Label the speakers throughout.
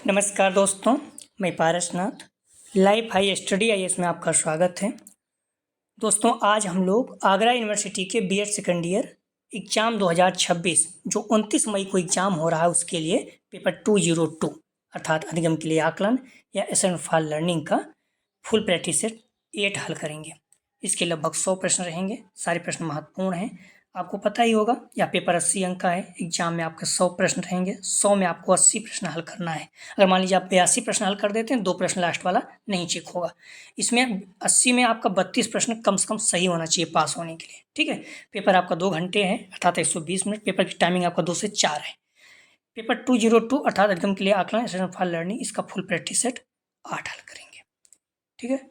Speaker 1: नमस्कार दोस्तों, मैं Parasnath life high study IAS में आपका स्वागत है। दोस्तों, आज हम लोग आगरा यूनिवर्सिटी के बीएड सेकेंड ईयर एग्ज़ाम 2026 जो 29 मई को एग्ज़ाम हो रहा है उसके लिए पेपर 202 अर्थात अधिगम के लिए आकलन या एसेंट फॉर लर्निंग का फुल प्रैक्टिस सेट 8 हल करेंगे। इसके लगभग 100 प्रश्न रहेंगे। सारे प्रश्न महत्वपूर्ण हैं, आपको पता ही होगा। यह पेपर 80 अंक का है। एग्जाम में आपके 100 प्रश्न रहेंगे, 100 में आपको 80 प्रश्न हल करना है। अगर मान लीजिए आप 82 प्रश्न हल कर देते हैं, 2 प्रश्न लास्ट वाला नहीं चेक होगा। इसमें 80 में आपका 32 प्रश्न कम से कम सही होना चाहिए पास होने के लिए। ठीक है, पेपर आपका 2 घंटे है अर्थात 120 मिनट। पेपर की टाइमिंग आपका 2 से 4 है। पेपर 202 अर्थात अधिगम के लिए आकलन एसेंट फॉर लर्निंग, इसका फुल प्रैक्टिस सेट 8 हल करेंगे। ठीक है,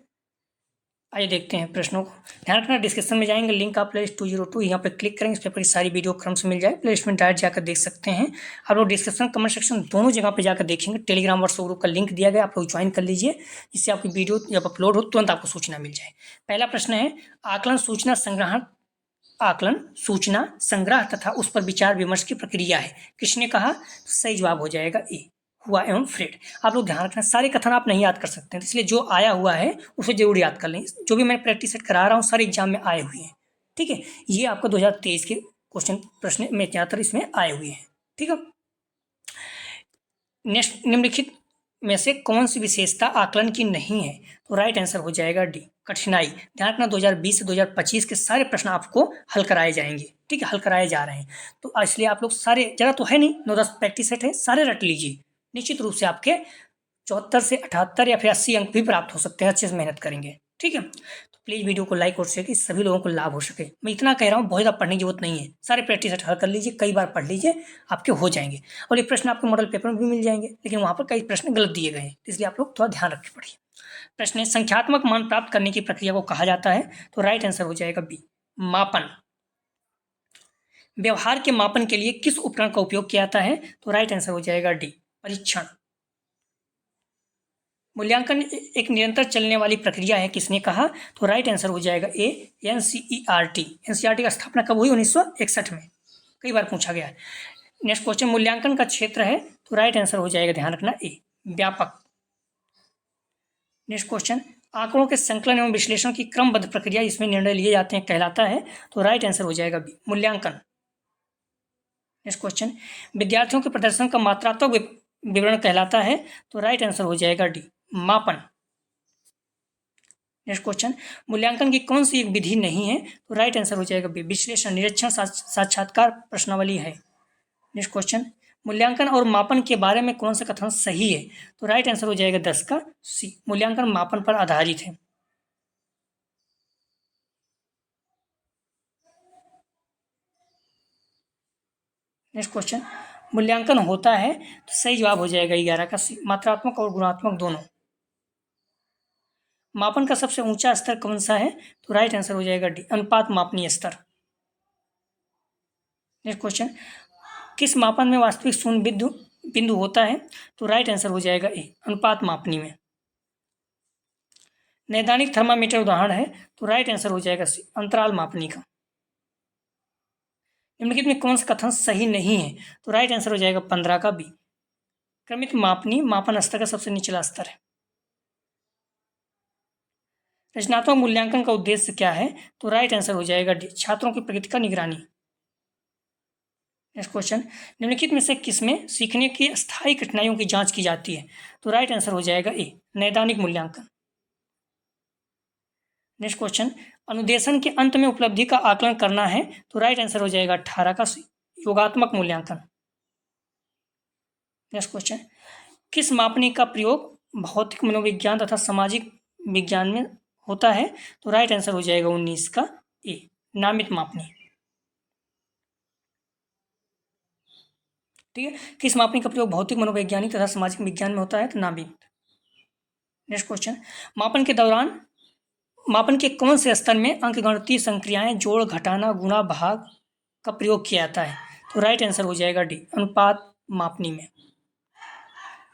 Speaker 1: आइए देखते हैं प्रश्नों को। ध्यान रखना, डिस्क्रिप्शन में जाएंगे, लिंक आप प्ले लिस्ट 202 यहाँ पे क्लिक करेंगे, इस पेपर की सारी वीडियो क्रम से मिल जाए। प्ले लिस्ट में डायरेक्ट जाकर देख सकते हैं। आप लोग डिस्क्रिप्शन कमेंट सेक्शन दोनों जगह पे जाकर देखेंगे। टेलीग्राम व्हाट्सएप ग्रुप का लिंक दिया गया, आप लोग ज्वाइन कर लीजिए, जिससे आपकी वीडियो जब अपलोड हो तुरंत आपको सूचना मिल जाए। पहला प्रश्न है, आकलन सूचना संग्रह तथा उस पर विचार विमर्श की प्रक्रिया है। किसने कहा? सही जवाब हो जाएगा ए, हुआ एवं फ्रेड। आप लोग ध्यान रखना, सारे कथन आप नहीं याद कर सकते हैं, इसलिए जो आया हुआ है उसे जरूर याद कर लें। जो भी मैं प्रैक्टिस सेट करा रहा हूँ सारे एग्जाम में आए हुए हैं। ठीक है, ये आपको 2023 के क्वेश्चन प्रश्न में ज़्यादातर इसमें आए हुए हैं। ठीक है, नेक्स्ट, निम्नलिखित में से कौन सी विशेषता आकलन की नहीं है? तो राइट आंसर हो जाएगा डी, कठिनाई। ध्यान रखना, 2020 से 2025 के सारे प्रश्न आपको हल कराए जाएंगे। ठीक है, हल कराए जा रहे हैं, तो इसलिए आप लोग सारे, ज़्यादा तो है नहीं, 9-10 प्रैक्टिस सेट है, सारे रट लीजिए। निश्चित रूप से आपके 74 से 78 या फिर 80 अंक भी प्राप्त हो सकते हैं, अच्छे से मेहनत करेंगे। ठीक है, तो प्लीज़ वीडियो को लाइक और शेयर कि सभी लोगों को लाभ हो सके। मैं इतना कह रहा हूँ, बहुत ज़्यादा पढ़ने की जरूरत नहीं है, सारे प्रैक्टिस हल कर लीजिए, कई बार पढ़ लीजिए, आपके हो जाएंगे। और ये प्रश्न आपके मॉडल पेपर में भी मिल जाएंगे, लेकिन वहाँ पर कई प्रश्न गलत दिए गए हैं, इसलिए आप लोग थोड़ा ध्यान रख के पढ़िए। प्रश्न है, संख्यात्मक मान प्राप्त करने की प्रक्रिया को कहा जाता है? तो राइट आंसर हो जाएगा बी, मापन। व्यवहार के मापन के लिए किस उपकरण का उपयोग किया जाता है? तो राइट आंसर हो जाएगा डी, परीक्षण। मूल्यांकन एक निरंतर चलने वाली प्रक्रिया है, किसने कहा? तो राइट आंसर हो जाएगा ए, एनसीईआरटी। एनसीईआरटी का स्थापना कब हुई? 1961 में, कई बार पूछा गया है। नेक्स्ट क्वेश्चन, मूल्यांकन का क्षेत्र है? तो राइट आंसर हो जाएगा, ध्यान रखना, ए, व्यापक। नेक्स्ट क्वेश्चन, आंकड़ों के संकलन एवं विश्लेषण की क्रमबद्ध प्रक्रिया इसमें निर्णय लिए जाते हैं कहलाता है? तो राइट आंसर हो जाएगा बी, मूल्यांकन। नेक्स्ट क्वेश्चन, विद्यार्थियों के प्रदर्शन का मात्रात्मक विवरण कहलाता है? तो राइट आंसर हो जाएगा डी, मापन। नेक्स्ट क्वेश्चन, मूल्यांकन की कौन सी एक विधि नहीं है? तो राइट आंसर हो जाएगा बी, विश्लेषण, निरीक्षण, साक्षात्कार, प्रश्नावली है। नेक्स्ट क्वेश्चन, मूल्यांकन और मापन के बारे में कौन सा कथन सही है? तो राइट आंसर हो जाएगा 10 का सी, मूल्यांकन मापन पर आधारित है। नेक्स्ट क्वेश्चन, मूल्यांकन होता है? तो सही जवाब हो जाएगा 11 का सी, मात्रात्मक और गुणात्मक दोनों। मापन का सबसे ऊंचा स्तर कौन सा है? तो राइट आंसर हो जाएगा डी, अनुपात मापनीय स्तर। नेक्स्ट क्वेश्चन, किस मापन में वास्तविक शून्य बिंदु होता है? तो राइट आंसर हो जाएगा ए, अनुपात मापनी में। नैदानिक थर्मामीटर उदाहरण है? तो राइट आंसर हो जाएगा सी, अंतराल मापनी का। निम्नलिखित में कौन सा कथन सही नहीं है? तो राइट आंसर हो जाएगा 15 का बी, क्रमित मापनी मापन स्तर का सबसे निचला स्तर है। रचनात्मक मूल्यांकन का उद्देश्य क्या है? तो राइट आंसर हो जाएगा डी, छात्रों की प्रगति का निगरानी। नेक्स्ट क्वेश्चन, निम्नलिखित में से किसमें सीखने की स्थायी कठिनाइयों की जांच की जाती है? तो राइट आंसर हो जाएगा ए, नैदानिक मूल्यांकन। नेक्स्ट क्वेश्चन, अनुदेशन के अंत में उपलब्धि का आकलन करना है? तो राइट आंसर हो जाएगा 18 का सी, योगात्मक मूल्यांकन। नेक्स्ट क्वेश्चन, किस मापनी का प्रयोग भौतिक मनोविज्ञान तथा सामाजिक विज्ञान में होता है? तो राइट आंसर हो जाएगा 19 का ए, नामित मापनी। ठीक है, किस मापनी का प्रयोग भौतिक मनोवैज्ञानिक तथा सामाजिक विज्ञान में होता है? तो नामित। नेक्स्ट क्वेश्चन, मापन के दौरान मापन के कौन से स्तर में अंकगणितीय संक्रियाएं, जोड़, घटाना, गुणा, भाग का प्रयोग किया जाता है? तो राइट आंसर हो जाएगा डी, अनुपात मापनी में।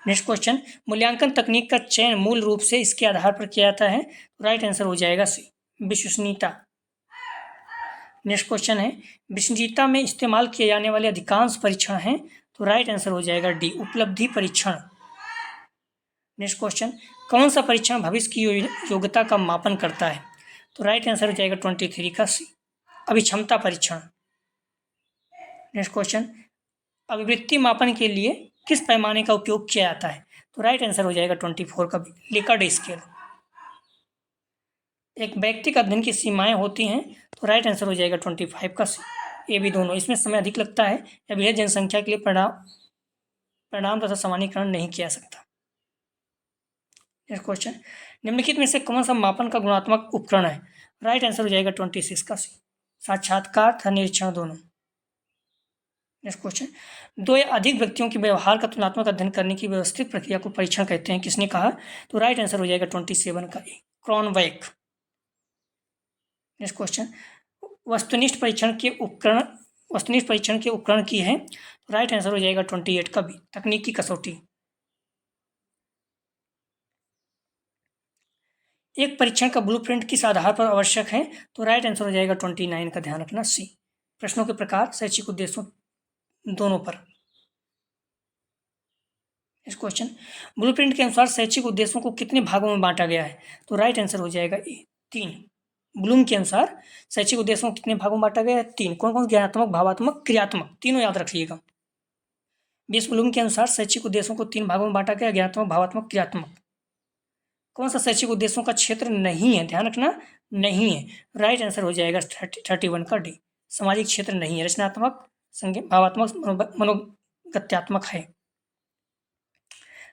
Speaker 1: नेक्स्ट क्वेश्चन, मूल्यांकन तकनीक का चयन मूल रूप से इसके आधार पर किया जाता है? तो राइट आंसर हो जाएगा सी, विश्वसनीयता। नेक्स्ट क्वेश्चन है, विश्वसनीयता में इस्तेमाल किए जाने वाले अधिकांश परीक्षण हैं? तो राइट आंसर हो जाएगा डी, उपलब्धि परीक्षण। नेक्स्ट क्वेश्चन, कौन सा परीक्षण भविष्य की योग्यता का मापन करता है? तो राइट आंसर हो जाएगा 23 का सी, अभिक्षमता परीक्षण। नेक्स्ट क्वेश्चन, अभिवृत्ति मापन के लिए किस पैमाने का उपयोग किया जाता है? तो राइट आंसर हो जाएगा 24 का बी, लिकर्ट स्केल। एक व्यक्ति का अध्ययन की सीमाएं होती हैं, तो राइट आंसर हो जाएगा 25 का सी, ए बी दोनों। इसमें समय अधिक लगता है या बृहद जनसंख्या के लिए परिणाम तथा सामान्यीकरण नहीं किया जा सकता। नेक्स्ट क्वेश्चन, निम्नलिखित में से कौन सा मापन का गुणात्मक उपकरण है? राइट आंसर हो जाएगा 26 का सी, साक्षात्कार तथा निरीक्षण दोनों। नेक्स्ट क्वेश्चन, दो या अधिक व्यक्तियों के व्यवहार का तुलनात्मक अध्ययन करने की व्यवस्थित प्रक्रिया को परीक्षण कहते हैं, किसने कहा? तो राइट आंसर हो जाएगा 27 का ए, क्रॉनबेक। नेक्स्ट क्वेश्चन, वस्तुनिष्ठ परीक्षण के उपकरण की है, तो राइट आंसर हो जाएगा 28 का बी, तकनीकी कसौटी। एक परीक्षण का ब्लूप्रिंट किस आधार पर आवश्यक है? तो राइट आंसर हो जाएगा 29 का, ध्यान रखना सी, प्रश्नों के प्रकार, शैक्षिक उद्देश्यों दोनों पर। नेक्स्ट क्वेश्चन, ब्लूप्रिंट के अनुसार शैक्षिक उद्देश्यों को कितने भागों में बांटा गया है? तो राइट आंसर हो जाएगा ए, 3। ब्लूम के अनुसार शैक्षिक उद्देश्यों को कितने भागों में बांटा गया है? 3। कौन कौन? ज्ञानात्मक, भावात्मक, क्रियात्मक, तीनों याद रखिएगा। बीस ब्लूम के अनुसार शैक्षिक उद्देश्यों को 3 भागों में बांटा गया, ज्ञानात्मक, भावात्मक, क्रियात्मक। कौन सा शैक्षिक उद्देश्यों का क्षेत्र नहीं है? ध्यान रखना, नहीं है। राइट आंसर हो जाएगा 31 का डी, सामाजिक क्षेत्र नहीं है, रचनात्मक, भावात्मक, मनोगत्यात्मक है।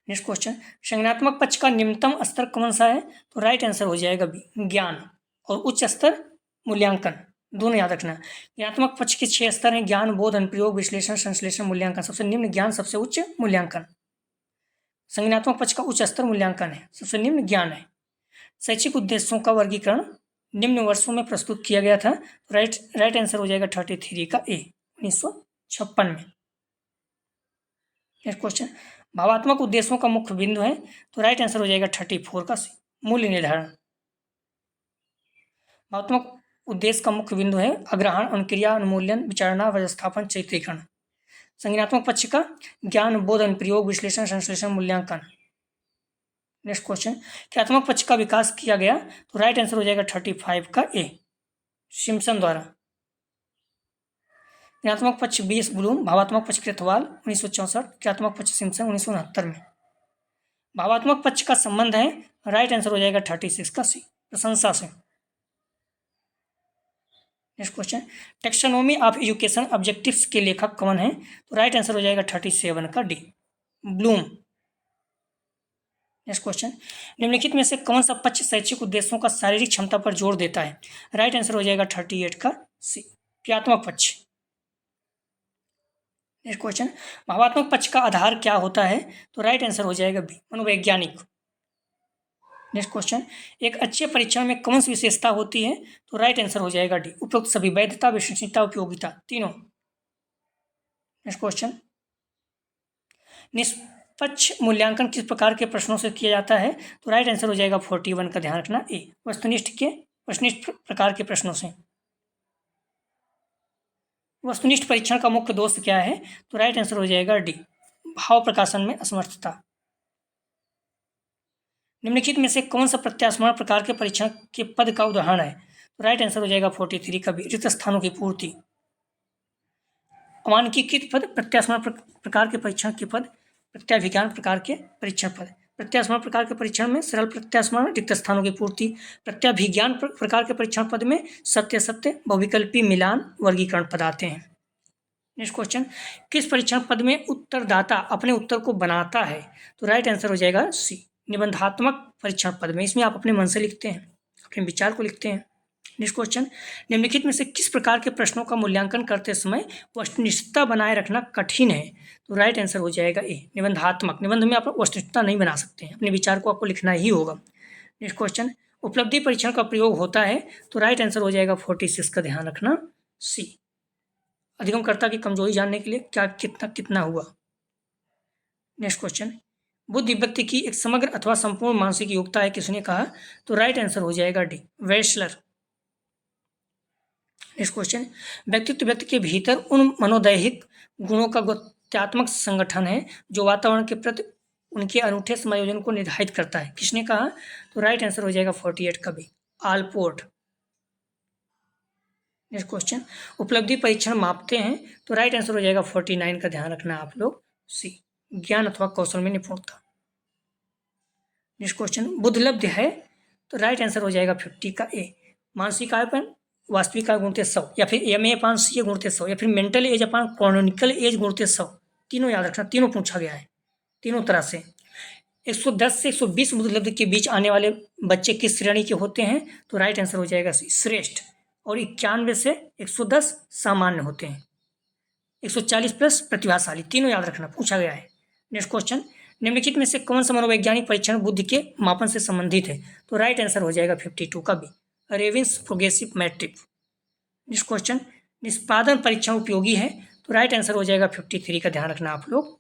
Speaker 1: नेक्स्ट क्वेश्चन, संज्ञानात्मक पक्ष का निम्नतम स्तर कौन सा है? तो राइट आंसर हो जाएगा बी, ज्ञान, और उच्च स्तर मूल्यांकन, दोनों याद रखना। ज्ञानात्मक पक्ष के 6 स्तर हैं, ज्ञान, बोध, अनुप्रयोग, विश्लेषण, संश्लेषण, मूल्यांकन। सबसे निम्न ज्ञान, सबसे उच्च मूल्यांकन। संज्ञानात्मक पक्ष का उच्च स्तर मूल्यांकन है, सबसे निम्न ज्ञान है। शैक्षिक उद्देश्यों का वर्गीकरण निम्न वर्षों में प्रस्तुत किया गया था, राइट आंसर हो जाएगा 33 का ए, 1956 में। नेक्स्ट क्वेश्चन, भावात्मक उद्देश्यों का मुख्य बिंदु है, तो राइट आंसर हो जाएगा 34 का सी, मूल्य निर्धारण। भावात्मक उद्देश्य का मुख्य बिंदु है अग्रहण, अनुक्रिया, अनुमूल्यन, विचारणा, व्यवस्थापन, चित्रीकरण। संज्ञानात्मक पक्ष का ज्ञान, बोध, अनुप्रयोग, विश्लेषण, संश्लेषण, मूल्यांकन। नेक्स्ट क्वेश्चन, क्रियात्मक पक्ष का विकास किया गया, तो राइट आंसर हो जाएगा 35 का ए, सिम्पसन द्वारा। क्रियात्मक पक्ष 20 ब्लूम, भावात्मक पक्ष कृतवाल 1964, क्रियात्मक पक्ष सिम्पसन 1969 में। भावात्मक पक्ष का संबंध है, राइट आंसर हो जाएगा 36 का सी, प्रशंसा से। Next question, taxonomy of education objectives के लेखक कौन है? तो राइट आंसर हो जाएगा 37 का डी, ब्लूम। नेक्स्ट क्वेश्चन, निम्नलिखित में से कौन सा पक्ष शैक्षिक उद्देश्यों का शारीरिक क्षमता पर जोर देता है? राइट आंसर हो जाएगा 38 का सी, क्रियात्मक पक्ष। नेक्स्ट क्वेश्चन, भावात्मक पक्ष का आधार क्या होता है? तो राइट आंसर हो जाएगा बी, मनोवैज्ञानिक। नेक्स्ट क्वेश्चन, एक अच्छे परीक्षण में कौन सी विशेषता होती है? तो राइट आंसर हो जाएगा डी, उपयुक्त सभी, वैधता, विश्वसनीयता, उपयोगिता, तीनों। नेक्स्ट क्वेश्चन, निष्पक्ष मूल्यांकन किस प्रकार के प्रश्नों से किया जाता है? तो राइट आंसर हो जाएगा 41 का, ध्यान रखना ए, वस्तुनिष्ठ प्रकार के प्रश्नों से। वस्तुनिष्ठ परीक्षण का मुख्य दोष क्या है? तो राइट आंसर हो जाएगा डी, भाव प्रकाशन में असमर्थता। निम्नलिखित में से कौन सा प्रत्यास्मरण प्रकार के परीक्षण के पद का उदाहरण है? तो राइट आंसर हो जाएगा 43 का बी, रिक्त स्थानों की पूर्ति। अमानकीकृत पद प्रत्यास्मरण प्रकार के परीक्षण के पद, प्रत्याभिज्ञान प्रकार के परीक्षण पद। प्रत्यास्मरण प्रकार के परीक्षण में सरल प्रत्यास्मरण, रिक्त स्थानों की पूर्ति। प्रत्याभिज्ञान प्रकार के परीक्षण पद में सत्य सत्य, बहुविकल्पी मिलान, वर्गीकरण पद आते हैं। नेक्स्ट क्वेश्चन, किस परीक्षण पद में उत्तरदाता अपने उत्तर को बनाता है? तो राइट आंसर हो जाएगा सी, निबंधात्मक परीक्षण पद में। इसमें आप अपने मन से लिखते हैं, अपने विचार को लिखते हैं। नेक्स्ट क्वेश्चन, निम्नलिखित में से किस प्रकार के प्रश्नों का मूल्यांकन करते समय वस्तुनिष्ठता बनाए रखना कठिन है? तो राइट आंसर हो जाएगा ए, निबंधात्मक। निबंध में आप वस्तुनिष्ठता नहीं बना सकते हैं, अपने विचार को आपको लिखना ही होगा। नेक्स्ट क्वेश्चन, उपलब्धि परीक्षण का प्रयोग होता है, तो राइट आंसर हो जाएगा 46 का, ध्यान रखना सी, अधिगमकर्ता की कमजोरी जानने के लिए क्या कितना हुआ। नेक्स्ट क्वेश्चन, बुद्धि व्यक्ति की एक समग्र अथवा संपूर्ण मानसिक योग्यता है, किसने कहा? तो राइट आंसर हो जाएगा डी, वेस्लर। नेक्स्ट क्वेश्चन, व्यक्तित्व व्यक्ति के भीतर उन मनोदैहिक गुणों का गुणात्मक संगठन है जो वातावरण के प्रति उनके अनूठे समायोजन को निर्धारित करता है। किसने कहा? तो राइट आंसर हो जाएगा 48 का बी, आलपोर्ट। नेक्स्ट क्वेश्चन, उपलब्धि परीक्षण मापते हैं, तो राइट आंसर हो जाएगा 49 का, ध्यान रखना आप लोग, सी, ज्ञान अथवा कौशल में निपुणता। नेक्स्ट क्वेश्चन, बुद्धिलब्ध है, तो राइट आंसर हो जाएगा 50 का ए, मानसिक आय पर वास्तविक आय गुणित 100, या फिर एम ए अपान सी ए गुणित 100, या फिर मेंटल एज अपान क्रोनिकल एज गुणित 100। तीनों याद रखना, तीनों पूछा गया है, तीनों तरह से। 110 से 120 बुद्धिलब्ध के बीच आने वाले बच्चे किस श्रेणी के होते हैं? तो राइट आंसर हो जाएगा सी, श्रेष्ठ। और 91 से 110 सामान्य होते हैं। 140 प्लस प्रतिभाशाली, तीनों याद रखना, पूछा गया है। नेक्स्ट क्वेश्चन, निम्नलिखित में से कौन सा मनोवैज्ञानिक परीक्षण बुद्धि के मापन से संबंधित है? तो राइट आंसर हो जाएगा 52 का B, Raven's progressive matric. Next question, निष्पादन परीक्षण उपयोगी है, तो राइट आंसर हो जाएगा 53 का, ध्यान रखना आप लोग,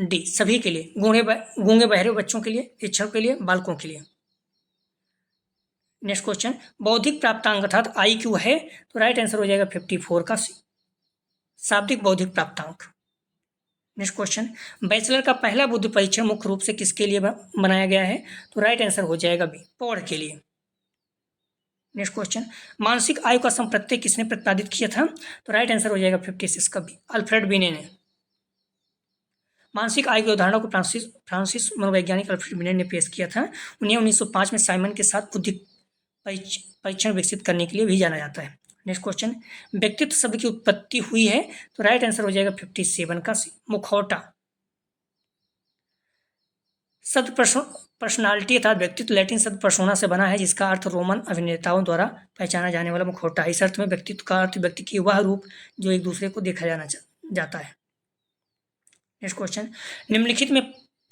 Speaker 1: डी, सभी के लिए, गूंगे बहरे बच्चों के लिए, शिक्षकों के लिए, बालकों के लिए। नेक्स्ट क्वेश्चन, बौद्धिक प्राप्तांक अर्थात IQ है, तो राइट आंसर हो जाएगा 54 का सी, शाब्दिक बौद्धिक प्राप्तांक। नेक्स्ट क्वेश्चन, बैचलर का पहला बुद्धि परीक्षण मुख्य रूप से किसके लिए बनाया गया है? तो राइट आंसर हो जाएगा बी, पौड़ के लिए। नेक्स्ट क्वेश्चन, मानसिक आयु का संप्रत्यय किसने प्रतिपादित किया था? तो राइट आंसर हो जाएगा 56 का बी, अल्फ्रेड बिने ने। मानसिक आयु की अवधारणा को फ्रांसिस मनोवैज्ञानिक अल्फ्रेड बिने ने पेश किया था। उन्हें 1905 में साइमन के साथ बुद्धि परीक्षण विकसित करने के लिए भी जाना जाता है। नेक्स्ट क्वेश्चन, व्यक्तित्व शब्द की उत्पत्ति हुई है, तो राइट आंसर हो जाएगा 57 का सी, मुखौटा। शब्द पर्सनालिटी अर्थात व्यक्तित्व लैटिन शब्द पर्सोना से बना है, जिसका अर्थ रोमन अभिनेताओं द्वारा पहचाना जाने वाला मुखौटा। इस अर्थ में व्यक्तित्व का अर्थ व्यक्ति की वह रूप जो एक दूसरे को देखा जाता है। नेक्स्ट क्वेश्चन, निम्नलिखित में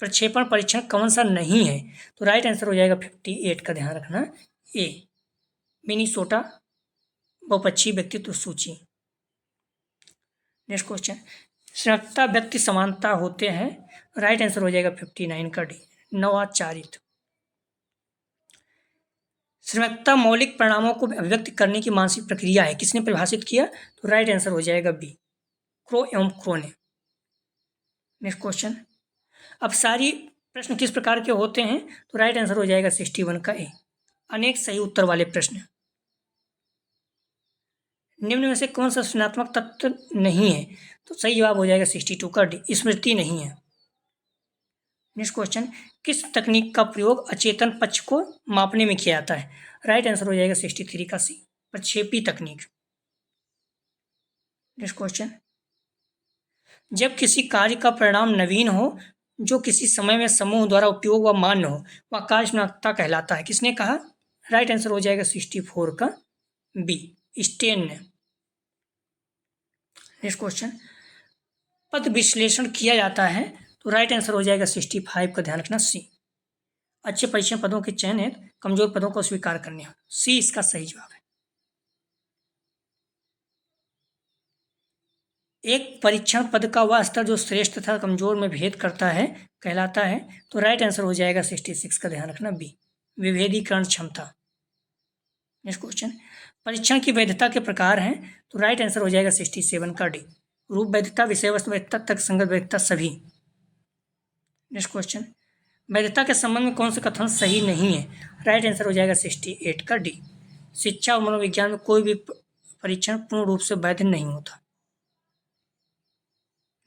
Speaker 1: प्रक्षेपण परीक्षण कौन सा नहीं है? तो राइट आंसर हो जाएगा 58 का, ध्यान रखना, ए, मिनीसोटा बहुपक्षीय व्यक्तित्व सूची। नेक्स्ट क्वेश्चन, संयुक्ता व्यक्ति समानता होते हैं, राइट आंसर हो जाएगा 59 का डी, नवाचारित। संयुक्ता मौलिक परिणामों को अभिव्यक्त करने की मानसिक प्रक्रिया है, किसने परिभाषित किया? तो राइट आंसर हो जाएगा बी, क्रो एवं क्रो ने। नेक्स्ट क्वेश्चन, अब सारी प्रश्न किस प्रकार के होते हैं? तो राइट आंसर हो जाएगा 61 का ए, अनेक सही उत्तर वाले प्रश्न। निम्न में से कौन सा सूचनात्मक तत्व नहीं है? तो सही जवाब हो जाएगा 62 का डी, स्मृति नहीं है। नेक्स्ट क्वेश्चन, किस तकनीक का प्रयोग अचेतन पक्ष को मापने में किया जाता है? राइट आंसर हो जाएगा 63 का सी, प्रक्षेपी तकनीक। नेक्स्ट क्वेश्चन, जब किसी कार्य का परिणाम नवीन हो जो किसी समय में समूह द्वारा उपयोग व मान्य हो, वह कार्यात्मकता कहलाता है, किसने कहा? राइट आंसर हो जाएगा 64 का बी, स्टेन ने। नेक्स्ट क्वेश्चन, पद विश्लेषण किया जाता है, तो राइट आंसर हो जाएगा 65 का, ध्यान रखना, सी, अच्छे परीक्षण पदों के चयन हेतु कमजोर पदों को स्वीकार करने, सी इसका सही जवाब है। एक परीक्षण पद का वह स्तर जो श्रेष्ठ तथा कमजोर में भेद करता है कहलाता है, तो राइट आंसर हो जाएगा 66 का, ध्यान रखना, बी, विभेदीकरण क्षमता। नेक्स्ट क्वेश्चन, परीक्षण की वैधता के प्रकार हैं, तो राइट आंसर हो जाएगा 67 का डी, रूप वैधता, विषय वस्तु वैधता, तर्कसंगत वैधता, सभी। नेक्स्ट क्वेश्चन, वैधता के संबंध में कौन सा कथन सही नहीं है? राइट आंसर हो जाएगा 68 का डी, शिक्षा और मनोविज्ञान में कोई भी परीक्षण पूर्ण रूप से वैध नहीं होता।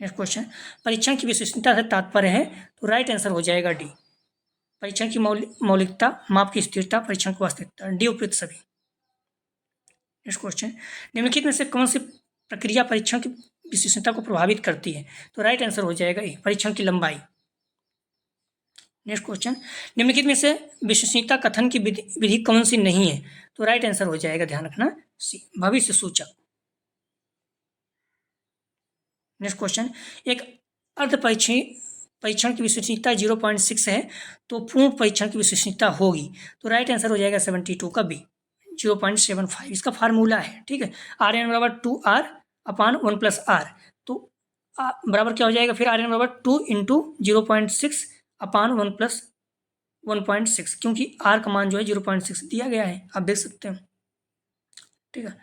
Speaker 1: नेक्स्ट क्वेश्चन, परीक्षण की विश्वसनीयता से तात्पर्य है, तो राइट आंसर हो जाएगा डी, परीक्षण की मौलिकता, माप की स्थिरता, परीक्षण की वास्तविकता, डी उपयुक्त सभी। नेक्स्ट क्वेश्चन, निम्नलिखित में से कौन सी प्रक्रिया परीक्षण की विश्वसनीयता को प्रभावित करती है? तो राइट आंसर हो जाएगा ए, परीक्षण की लंबाई। नेक्स्ट क्वेश्चन, निम्नलिखित में से विश्वसनीयता कथन की विधि कौन सी नहीं है? तो राइट आंसर हो जाएगा, ध्यान रखना, सी, भविष्य सूचक। नेक्स्ट क्वेश्चन, एक अर्ध परीक्षण की विश्वसनीयता 0.6 है, तो पूर्ण परीक्षण की विश्वसनीयता होगी, तो राइट आंसर हो जाएगा 72 का बी, 0.75। इसका फार्मूला है, ठीक है, RN बराबर 2R अपान 1 प्लस R, तो बराबर क्या हो जाएगा फिर? RN बराबर 2 इंटू 0.6 अपान 1 प्लस 1.6, क्योंकि R का मान जो है 0.6 दिया गया है, आप देख सकते हैं, ठीक है।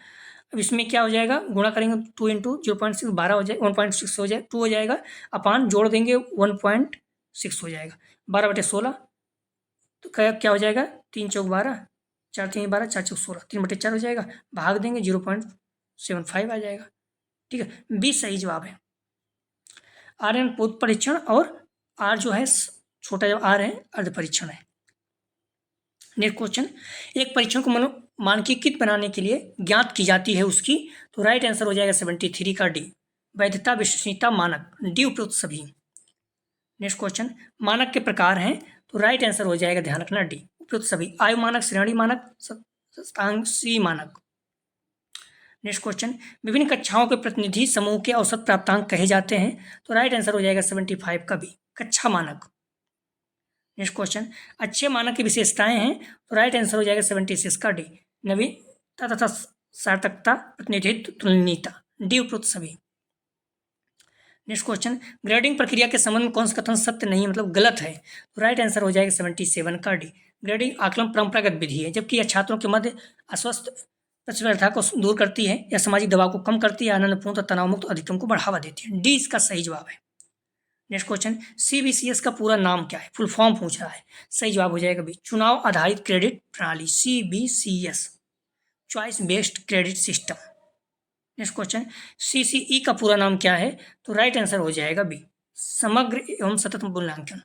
Speaker 1: अब इसमें क्या हो जाएगा, गुणा करेंगे 2 इंटू 0.6, 12 हो जाए, 1.6 हो जाए, 2 हो जाएगा, अपान जोड़ देंगे 1.6 6 हो जाएगा। 12/16 तो क्या हो जाएगा, 3 चौक 12, 4 3 12, 4 चौक 16, 3/4 हो जाएगा। भाग देंगे 0.75 आ जाएगा। ठीक है, बी सही जवाब है। आर पोत परीक्षण और आर जो है छोटा जो आर है अर्ध परीक्षण है। नेक्स्ट क्वेश्चन, एक परीक्षण को मानकीकृत बनाने के लिए ज्ञात की जाती है उसकी, तो राइट आंसर हो जाएगा 73 का डी। वैधता विश्वसनीयता मानक, डी उपरोक्त सभी। नेक्स्ट क्वेश्चन, मानक के प्रकार हैं, तो राइट आंसर हो जाएगा, ध्यान रखना, डी उपरोक्त सभी। आयु मानक, श्रेणी मानक, शतांशी मानक। नेक्स्ट क्वेश्चन, विभिन्न कक्षाओं के प्रतिनिधि समूह के औसत प्राप्तांक कहे जाते हैं, तो राइट आंसर हो जाएगा 75 का बी, कक्षा मानक। नेक्स्ट क्वेश्चन, अच्छे मानक की विशेषताएं हैं, तो राइट आंसर हो जाएगा 76 का डी, नवीनता तथा सार्थकता, प्रतिनिधित्व, तुलनीयता, डी उपरोक्त सभी। नेक्स्ट क्वेश्चन, ग्रेडिंग प्रक्रिया के संबंध में कौन सा कथन सत्य नहीं मतलब गलत है, तो राइट आंसर हो जाएगा 77 का डी। ग्रेडिंग आकलन परंपरागत विधि है, जबकि यह छात्रों के मध्य अस्वस्थ प्रतिस्पर्धा को दूर करती है, या सामाजिक दबाव को कम करती है, आनंदपूर्ण और तनावमुक्त अधिगम को बढ़ावा देती है। डी इसका सही जवाब है। नेक्स्ट क्वेश्चन, CBCS का पूरा नाम क्या है, फुल फॉर्म पूछ रहा है। सही जवाब हो जाएगा बी, चुनाव आधारित क्रेडिट प्रणाली, CBCS, choice based credit system. Next question, CCE का पूरा नाम क्या है, तो राइट आंसर हो जाएगा बी, समग्र एवं सतत मूल्यांकन।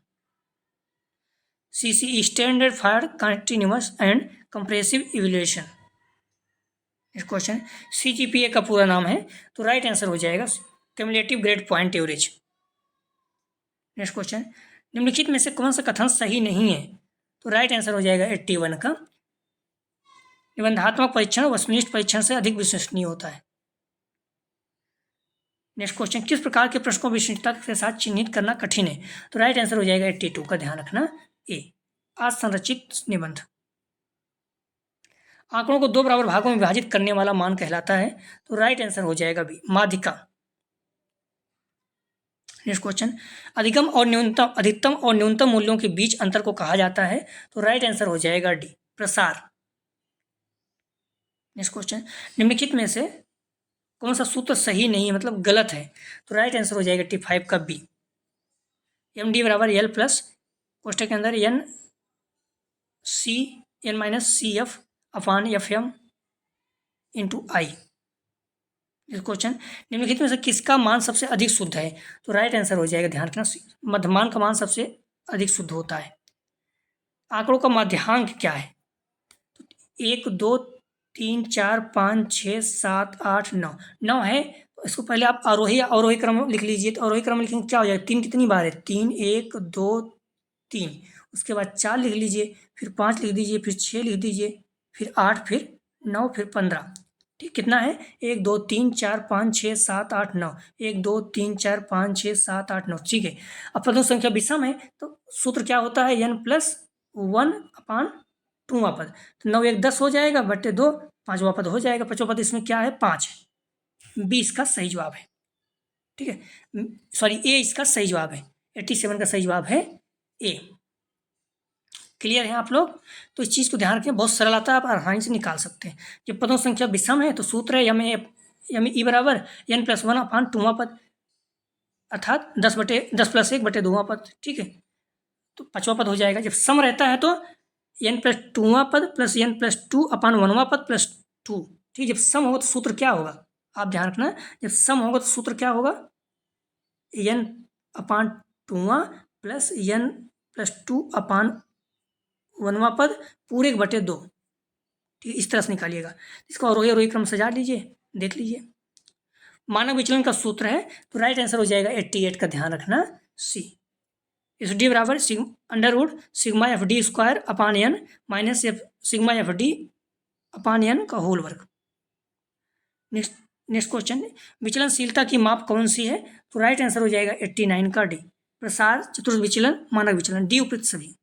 Speaker 1: CCE standard for continuous and compressive evaluation. Next question, CGPA का पूरा नाम है, तो राइट आंसर हो जाएगा cumulative grade point average. Next question, निम्नलिखित में से कौन सा कथन सही नहीं है, तो राइट आंसर हो जाएगा 81 का, निबंधात्मक परीक्षण वस्तुनिष्ठ परीक्षण से अधिक विश्वसनीय होता है। नेक्स्ट क्वेश्चन, किस प्रकार के प्रश्न को विश्वसनीयता के साथ चिन्हित करना कठिन है, तो राइट आंसर हो जाएगा 82 का, ध्यान रखना, ए, असंरचित निबंध। आंकड़ों को 2 बराबर भागों में विभाजित करने वाला मान कहलाता है, तो राइट आंसर हो जाएगा बी, माध्यिका। नेक्स्ट क्वेश्चन, अधिकतम और न्यूनतम मूल्यों के बीच अंतर को कहा जाता है, तो राइट आंसर हो जाएगा डी, प्रसार। नेक्स्ट क्वेश्चन, निम्नलिखित में से कौन सा सूत्र सही नहीं है मतलब गलत है, तो राइट आंसर हो जाएगा 85 का बी, MD बराबर L प्लस कोष्टक के अंदर N-CF अपान FM इंटू आई। क्वेश्चन, निम्नलिखित में से किसका मान सबसे अधिक शुद्ध है, तो राइट आंसर हो जाएगा, ध्यान रखना, मध्यमान का मान सबसे अधिक शुद्ध होता है। आंकड़ों का माध्यांक क्या है, तो 1 2 3 4 5 6 7 8 9 9 है, तो इसको पहले आप आरोही या अवरोही क्रम लिख लीजिए, तो आरोही क्रम लिखेंगे क्या हो जाएगा, 3 कितनी बार है, 3 1 2 3, उसके बाद 4 लिख लीजिए, फिर 5 लिख दीजिए, फिर 6 लिख दीजिए, फिर 8, फिर 9, फिर 15। ठीक, कितना है, 1 2 3 4 5 6 7 8 9, 1 2 3 4 5 6 7 8 9। ठीक है, अब पदों संख्या विषम है, तो सूत्र क्या होता है, n+1 अपान 2वां पद, तो 9 1 10 हो जाएगा, बट्टे 2 5वां पद हो जाएगा, 5वां पद इसमें क्या है, 5 है, बी इसका सही जवाब है। ठीक है, सॉरी, ए इसका सही जवाब है, 87 का सही जवाब है ए। क्लियर है आप लोग, तो इस चीज़ को ध्यान रखें, बहुत सरल आता है, आप आसानी से निकाल सकते हैं। जब पदों संख्या विषम है तो सूत्र है यम ई बराबर n+1 अपान 2वां पद, अर्थात 10 + 1 बटे 2वां पद। ठीक है, तो 5वां पद हो जाएगा। जब सम रहता है तो n+2वां पद प्लस n+2 अपान 1वां पद प्लस 2। ठीक, जब सम होगा तो सूत्र क्या होगा, आप ध्यान रखना, जब सम होगा तो सूत्र क्या होगा, n अपान 2वां प्लस n+2 अपान 1वां पद पूरे 1/2। ठीक, इस तरह से निकालिएगा। इसको अवरोही क्रम सजा लीजिए, देख लीजिए। मानक विचलन का सूत्र है, तो राइट आंसर हो जाएगा 88 का, ध्यान रखना, सी। इस डी बराबर under root sigma FD square upon n minus sigma FD upon n का होल वर्ग। नेक्स्ट क्वेश्चन, विचलनशीलता की माप कौन सी है, तो राइट आंसर हो जाएगा 89 का डी, प्रसार, चतुर्थ विचलन, मानक विचलन, डी उपयुक्त सभी।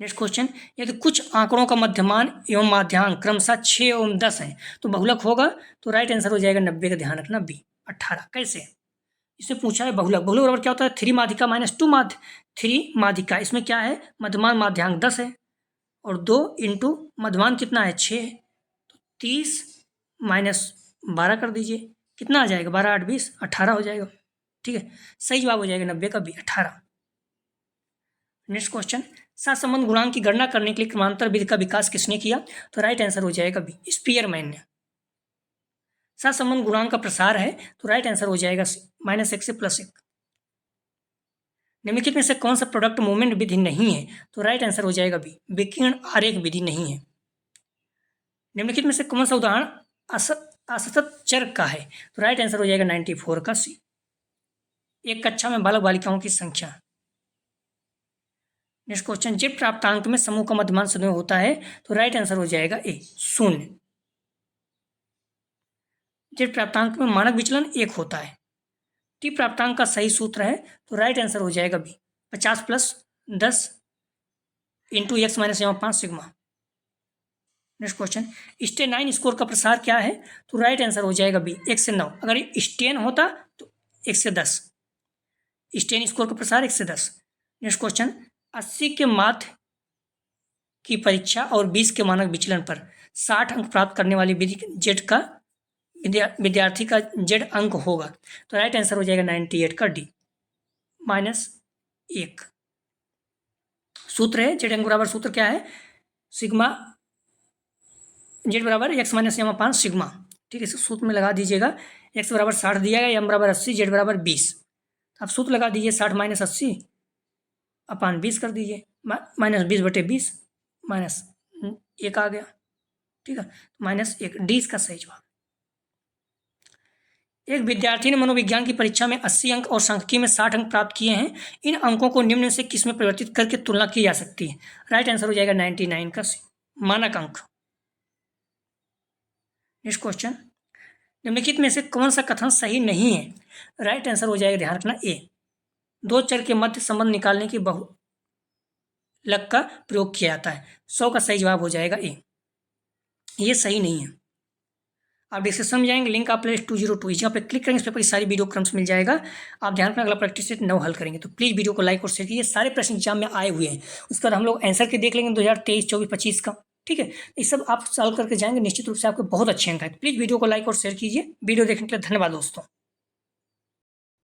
Speaker 1: नेक्स्ट क्वेश्चन, यदि कुछ आंकड़ों का मध्यमान एवं माध्यांक क्रमशः 6 एवं 10 है तो बहुलक होगा, तो राइट आंसर हो जाएगा 90 का, ध्यान रखना, बी 18। कैसे, इसमें पूछा है बहुलक। बहुलक बराबर क्या होता है, 3 माध्यिका माइनस 2 3 माध्यिका, इसमें क्या है, मध्यमान माध्यांक 10 है और 2 इंटू मध्यमान कितना है, 6 है, तो 30 - 12 कर दीजिए, कितना आ जाएगा, 12 8 20 18 हो जाएगा। ठीक है, सही जवाब हो जाएगा 90 का बी 18। नेक्स्ट क्वेश्चन, सहसंबंध गुणांक की गणना करने के लिए क्रमांतर विधि का विकास किसने किया? तो राइट आंसर हो जाएगा बी स्पीयरमैन ने। सहसंबंध गुणांक का प्रसार है तो राइट आंसर हो जाएगा -1 से +1। निम्नलिखित में से कौन सा प्रोडक्ट मूवमेंट विधि नहीं है? तो राइट आंसर हो जाएगा बी विकिरण आरेख विधि नहीं है। निम्नलिखित में से कौन सा उदाहरण असतत चर का है? तो राइट आंसर हो जाएगा 94 का सी। एक कक्षा में बालक बालिकाओं की संख्या। नेक्स्ट क्वेश्चन, जेड प्राप्तांक में समूह का मध्यमान सदैव होता है तो राइट आंसर हो जाएगा ए 0। जेड प्राप्तांक में मानक विचलन 1 होता है। टी प्राप्तांक का सही सूत्र है तो राइट आंसर हो जाएगा बी 50 + 10 × x - 5 सिग्मा। नेक्स्ट क्वेश्चन, स्टेनाइन स्कोर का प्रसार क्या है? तो राइट आंसर हो जाएगा बी 1 से 9। अगर स्टेन होता तो 1 से 10। स्टेन स्कोर का प्रसार 1 से 10। नेक्स्ट क्वेश्चन, 80 के माध्य की परीक्षा और 20 के मानक विचलन पर 60 अंक प्राप्त करने वाली विधि जेड का विद्यार्थी का जेड अंक होगा तो राइट आंसर हो जाएगा 98 का डी -1। सूत्र है जेड अंक बराबर, सूत्र क्या है? सिग्मा जेड बराबर x - 5 सिग्मा। ठीक है, सूत्र में लगा दीजिएगा। x बराबर 60 दिया गया, m बराबर 80, जेड बराबर 20। अब सूत्र लगा दीजिए 60 - 80 / 20 कर दीजिए, -20/20 -1 आ गया। ठीक है, -1 डी इसका सही जवाब। एक विद्यार्थी ने मनोविज्ञान की परीक्षा में 80 अंक और सांख्यिकी में 60 अंक प्राप्त किए हैं। इन अंकों को निम्न से किस में परिवर्तित करके तुलना की जा सकती है? राइट आंसर हो जाएगा 99 का मानक अंक। नेक्स्ट क्वेश्चन, निम्नलिखित में से कौन सा कथन सही नहीं है? राइट आंसर हो जाएगा, ध्यान रखना, ए 2 चर के मध्य संबंध निकालने की बहुलक का प्रयोग किया जाता है। 100 का सही जवाब हो जाएगा ए, ये सही नहीं है। आप डिस्क्रिप्शन में जाएंगे, लिंक आप प्लेलिस्ट 202 जहाँ पे क्लिक करेंगे इस पेपर की सारी वीडियो क्रम्स मिल जाएगा। आप ध्यान रखना, अगला प्रैक्टिस सेट 9 हल करेंगे तो प्लीज़ वीडियो को लाइक और शेयर कीजिए। सारे प्रश्न एग्जाम में आए हुए हैं, उसके बाद हम लोग आंसर के देख लेंगे 2023, 24, 25 का। ठीक है, ये सब आप सॉल्व करके जाएंगे, निश्चित रूप से आपके बहुत अच्छे अंक आए। प्लीज़ वीडियो को लाइक और शेयर कीजिए। वीडियो देखने के लिए धन्यवाद दोस्तों।